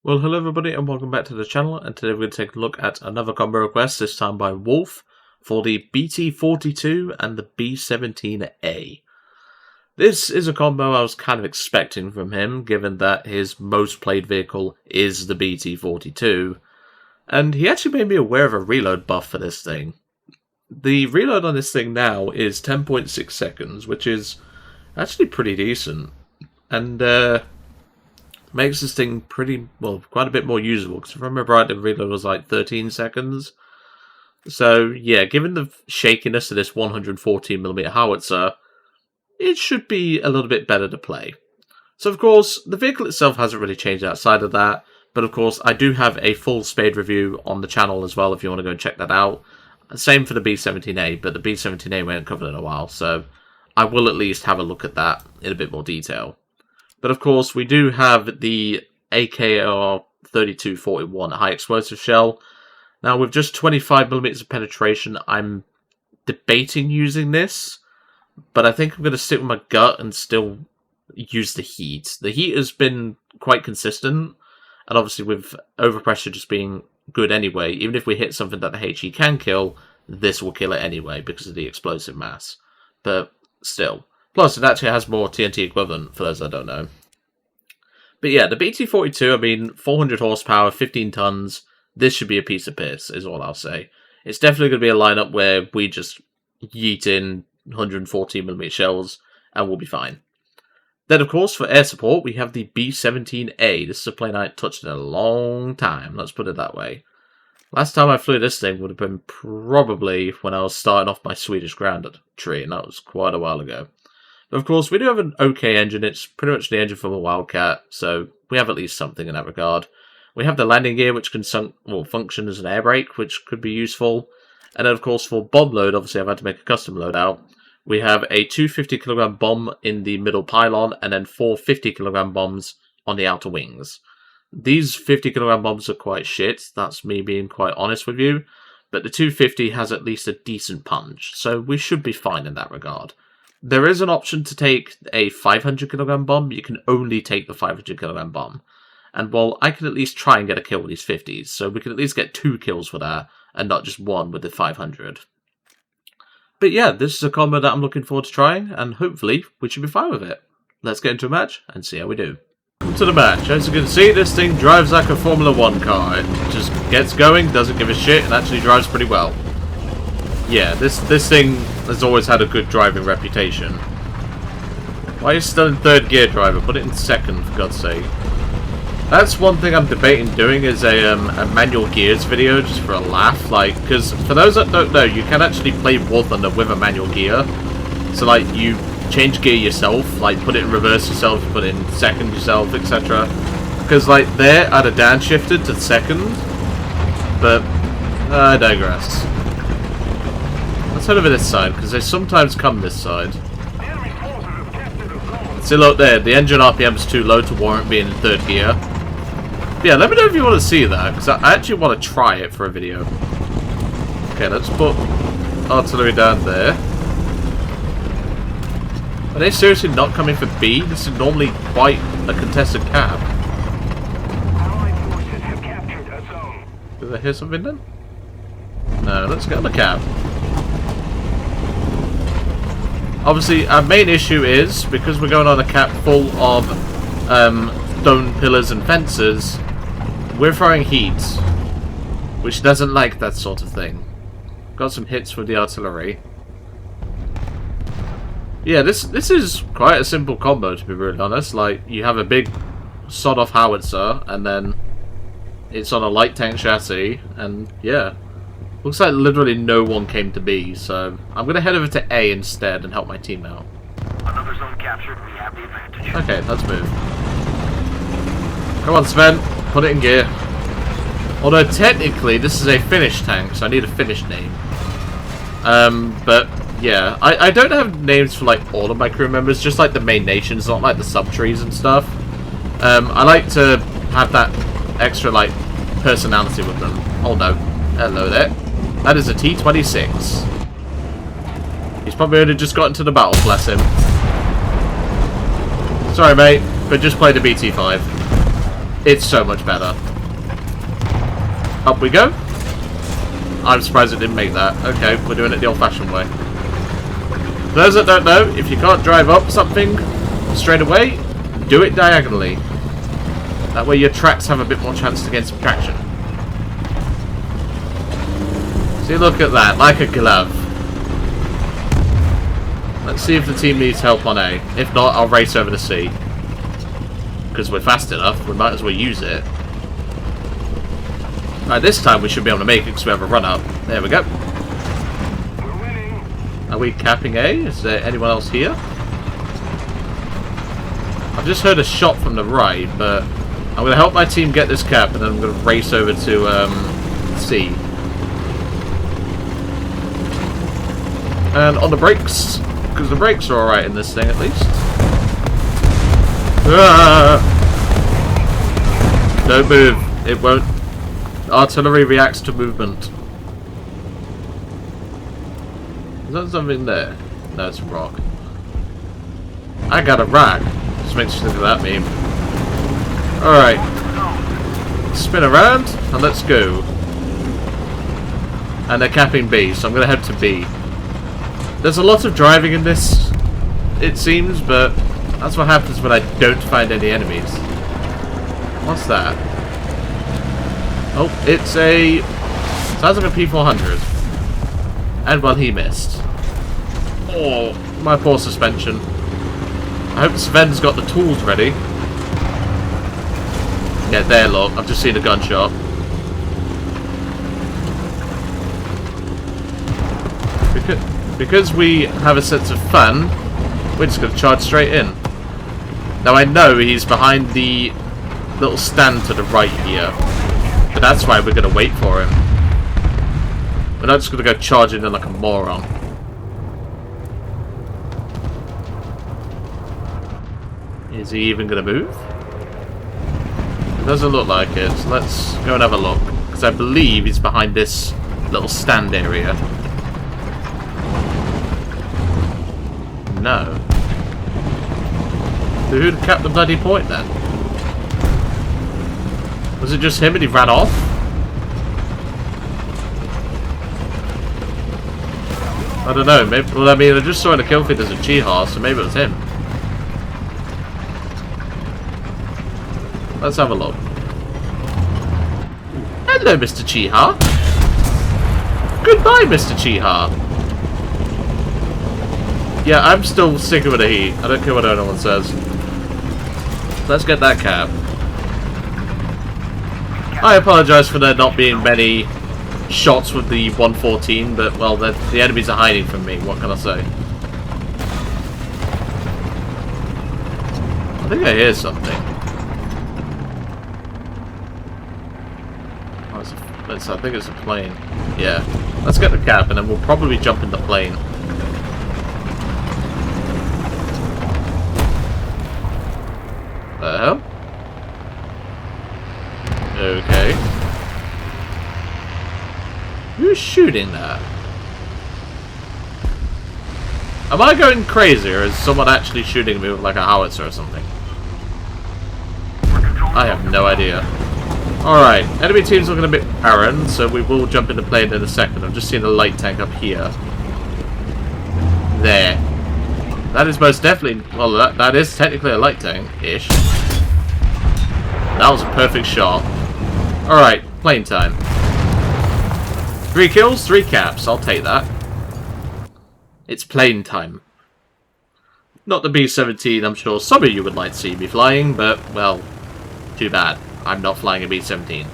Well, hello everybody and welcome back to the channel, and today we're going to take a look at another combo request, this time by Wolf, for the BT-42 and the B17A. This is a combo I was kind of expecting from him, given that his most played vehicle is the BT-42, and he actually made me aware of a reload buff for this thing. The reload on this thing now is 10.6 seconds, which is actually pretty decent, and makes this thing quite a bit more usable, because if I remember right, the reload was like 13 seconds. So yeah, given the shakiness of this 114mm howitzer, it should be a little bit better to play. So of course, the vehicle itself hasn't really changed outside of that, but of course I do have a full Spade review on the channel as well if you want to go and check that out. Same for the B17A, but the B17A we haven't covered in a while, so I will at least have a look at that in a bit more detail. But of course, we do have the AKR-3241 high explosive shell. Now, with just 25mm of penetration, I'm debating using this, but I think I'm going to stick with my gut and still use the heat. The heat has been quite consistent, and obviously with overpressure just being good anyway, even if we hit something that the HE can kill, this will kill it anyway because of the explosive mass. But still. Plus, it actually has more TNT equivalent, for those that don't know. But yeah, the BT-42, I mean, 400 horsepower, 15 tons, this should be a piece of piss, is all I'll say. It's definitely going to be a lineup where we just yeet in 114mm shells, and we'll be fine. Then, of course, for air support, we have the B17A. This is a plane I ain't touched in a long time, let's put it that way. Last time I flew this thing would have been probably when I was starting off my Swedish grounded tree, and that was quite a while ago. Of course, we do have an okay engine. It's pretty much the engine from a Wildcat, so we have at least something in that regard. We have the landing gear, which can function as an air brake, which could be useful. And then, of course, for bomb load, obviously I've had to make a custom loadout. We have a 250kg bomb in the middle pylon, and then 4 50kg bombs on the outer wings. These 50kg bombs are quite shit, that's me being quite honest with you, but the 250 has at least a decent punch, so we should be fine in that regard. There is an option to take a 500kg bomb, you can only take the 500kg bomb. And well, I can at least try and get a kill with these 50s, so we can at least get 2 kills for that, and not just 1 with the 500. But yeah, this is a combo that I'm looking forward to trying, and hopefully we should be fine with it. Let's get into a match and see how we do. To the match. As you can see, this thing drives like a Formula 1 car. It just gets going, doesn't give a shit, and actually drives pretty well. Yeah, this thing has always had a good driving reputation. Why are you still in 3rd gear, driver? Put it in 2nd, for God's sake. That's one thing I'm debating doing, is a manual gears video, just for a laugh. Like, because for those that don't know, you can actually play War Thunder with a manual gear. So, like, you change gear yourself, like, put it in reverse yourself, put it in 2nd yourself, etc. Because, like, there, I'd have downshifted to 2nd. But, I digress. Let's head over this side, because they sometimes come this side. See, look there, the engine RPM is too low to warrant being in 3rd gear. But yeah, let me know if you want to see that, because I actually want to try it for a video. Okay, let's put artillery down there. Are they seriously not coming for B? This is normally quite a contested cap. Did I hear something then? No, let's get on the cap. Obviously, our main issue is, because we're going on a cap full of stone pillars and fences, we're throwing heat, which doesn't like that sort of thing. Got some hits with the artillery. Yeah, this is quite a simple combo, to be really honest. Like, you have a big sod-off howitzer, and then it's on a light tank chassis, and yeah. Looks like literally no one came to B, so I'm going to head over to A instead and help my team out. Another zone captured, we have the advantage. Okay, let's move. Come on, Sven, put it in gear. Although technically this is a Finnish tank, so I need a Finnish name. But yeah, I don't have names for like all of my crew members, just like the main nations, not like the sub-trees and stuff. I like to have that extra like personality with them. Oh no, hello there. That is a T-26. He's probably only just got into the battle, bless him. Sorry, mate, but just play the BT-5. It's so much better. Up we go. I'm surprised it didn't make that. Okay, we're doing it the old-fashioned way. For those that don't know, if you can't drive up something straight away, do it diagonally. That way your tracks have a bit more chance to gain some traction. See, look at that, like a glove. Let's see if the team needs help on A. If not, I'll race over to C. Because we're fast enough, we might as well use it. Right, this time we should be able to make it because we have a run-up. There we go. We're winning. Are we capping A? Is there anyone else here? I've just heard a shot from the right, but I'm going to help my team get this cap and then I'm going to race over to C. And on the brakes, because the brakes are alright in this thing at least. Ah! Don't move. It won't. Artillery reacts to movement. Is that something there? No, it's a rock. I got a rock. Just makes you think of that meme. Alright. Spin around and let's go. And they're capping B, so I'm going to head to B. There's a lot of driving in this, it seems, but that's what happens when I don't find any enemies. What's that? Oh, it's a... sounds like a P-400. And, well, he missed. Oh, my poor suspension. I hope Sven's got the tools ready. Yeah, there, look. I've just seen a gunshot. Because we have a sense of fun, we're just going to charge straight in. Now, I know he's behind the little stand to the right here. But that's why we're going to wait for him. We're not just going to go charging in like a moron. Is he even going to move? It doesn't look like it. So let's go and have a look. Because I believe he's behind this little stand area. No. So who'd cap the bloody point then? Was it just him and he ran off? I don't know. Maybe, well, I mean, I just saw in the kill feed there's a Chiha, so maybe it was him. Let's have a look. Hello, Mr. Chiha. Goodbye, Mr. Chiha. Yeah, I'm still sticking with the heat. I don't care what anyone says. Let's get that cap. I apologise for there not being many shots with the 114, but, well, the enemies are hiding from me. What can I say? I think I hear something. Oh, I think it's a plane. Yeah. Let's get the cap, and then we'll probably jump in the plane. The hell? Okay. Who's shooting that? Am I going crazy, or is someone actually shooting me with like a howitzer or something? I have no idea. Alright, enemy team's looking a bit barren, so we will jump into plane in a second. I've just seen a light tank up here. There. That is most definitely... well, that is technically a light tank-ish. That was a perfect shot. Alright, plane time. 3 kills, 3 caps. I'll take that. It's plane time. Not the B-17, I'm sure some of you would like to see me flying, but, well, too bad. I'm not flying a B-17.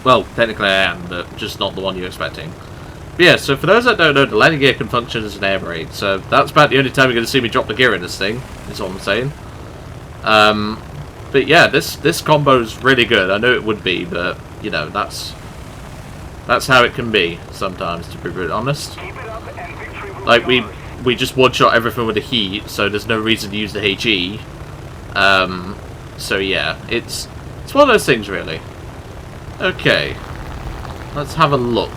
Well, technically I am, but just not the one you're expecting. But yeah, so for those that don't know, the landing gear can function as an air brake, so that's about the only time you're going to see me drop the gear in this thing, is all I'm saying. But yeah, this combo's really good. I know it would be, but, you know, that's how it can be, sometimes, to be brutally honest. Like, we just one-shot everything with the heat, so there's no reason to use the HE. So yeah, it's one of those things, really. Okay, let's have a look.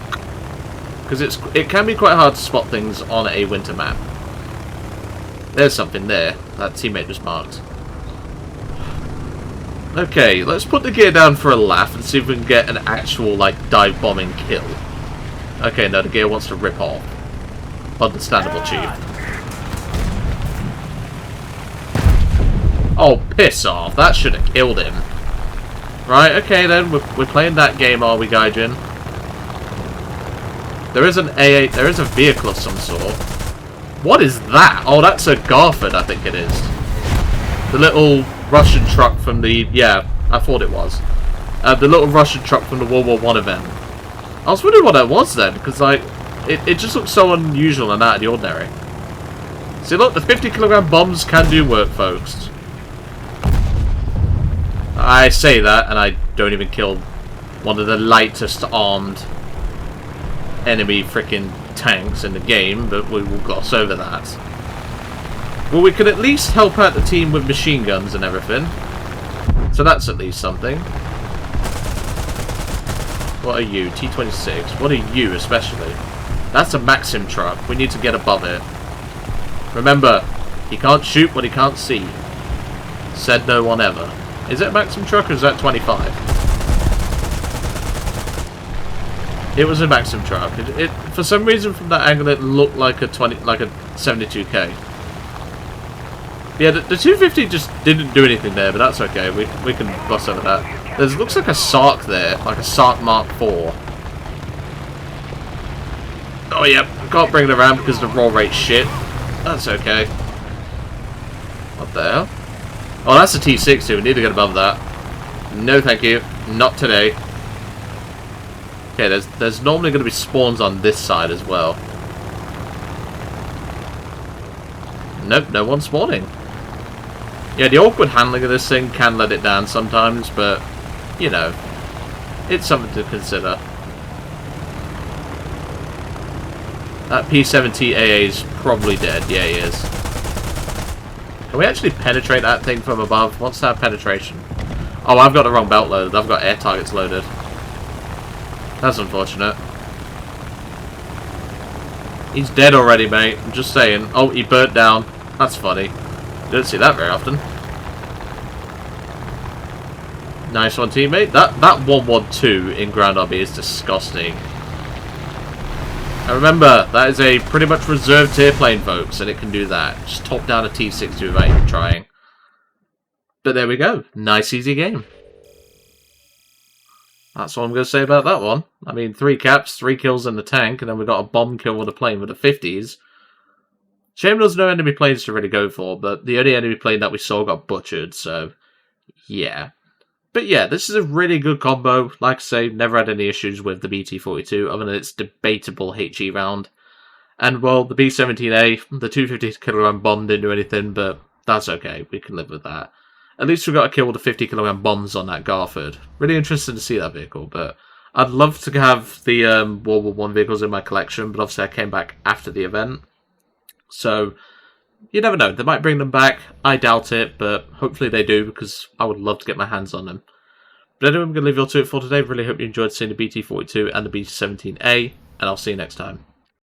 Because it can be quite hard to spot things on a winter map. There's something there. That teammate just marked. Okay, let's put the gear down for a laugh and see if we can get an actual, like, dive bombing kill. Okay, no, the gear wants to rip off. Understandable, Chief. Oh, piss off. That should have killed him. Right, okay then, we're playing that game, are we, Gaijin? There is an AA, there is a vehicle of some sort. What is that? Oh, that's a Garford, I think it is. The little Russian truck from the... Yeah, I thought it was. The little Russian truck from the World War I event. I was wondering what that was then, because, like, it just looks so unusual and out of the ordinary. See, look, the 50-kilogram bombs can do work, folks. I say that, and I don't even kill one of the lightest armed enemy freaking tanks in the game, but we will gloss over that. Well, we can at least help out the team with machine guns and everything. So that's at least something. What are you? T-26. What are you, especially? That's a Maxim truck. We need to get above it. Remember, he can't shoot what he can't see. Said no one ever. Is it a Maxim truck or is that 25? It was a Maxim truck. It for some reason from that angle it looked like a 72K. Yeah, the 250 just didn't do anything there, but that's okay. We can gloss over that. There looks like a Sark there, like a Sark Mark IV. Oh yep, can't bring it around because the roll rate's shit. That's okay. What the hell? Oh, that's a T-60. We need to get above that. No, thank you. Not today. Okay, there's normally going to be spawns on this side as well. Nope, no one's spawning. Yeah, the awkward handling of this thing can let it down sometimes, but, you know, it's something to consider. That B17A is probably dead. Yeah, he is. Can we actually penetrate that thing from above? What's that penetration? Oh, I've got the wrong belt loaded. I've got air targets loaded. That's unfortunate. He's dead already, mate. I'm just saying. Oh, he burnt down. That's funny. Don't see that very often. Nice one, teammate. That 112 in ground RB is disgusting. And remember, that is a pretty much reserved tier plane, folks, and it can do that. Just top down a T-60 without even trying. But there we go. Nice, easy game. That's all I'm going to say about that one. I mean, 3 caps, 3 kills in the tank, and then we got a bomb kill with a plane with the 50s. Shame there's no enemy planes to really go for, but the only enemy plane that we saw got butchered, so yeah. But yeah, this is a really good combo. Like I say, never had any issues with the BT-42, other than its debatable HE round. And, well, the B17A, the 250kg bomb didn't do anything, but that's okay. We can live with that. At least we got a kill with the 50kg bombs on that Garford. Really interested to see that vehicle, but I'd love to have the World War I vehicles in my collection, but obviously I came back after the event. So, you never know. They might bring them back. I doubt it, but hopefully they do, because I would love to get my hands on them. But anyway, I'm going to leave you all to it for today. Really hope you enjoyed seeing the BT-42 and the B17A, and I'll see you next time.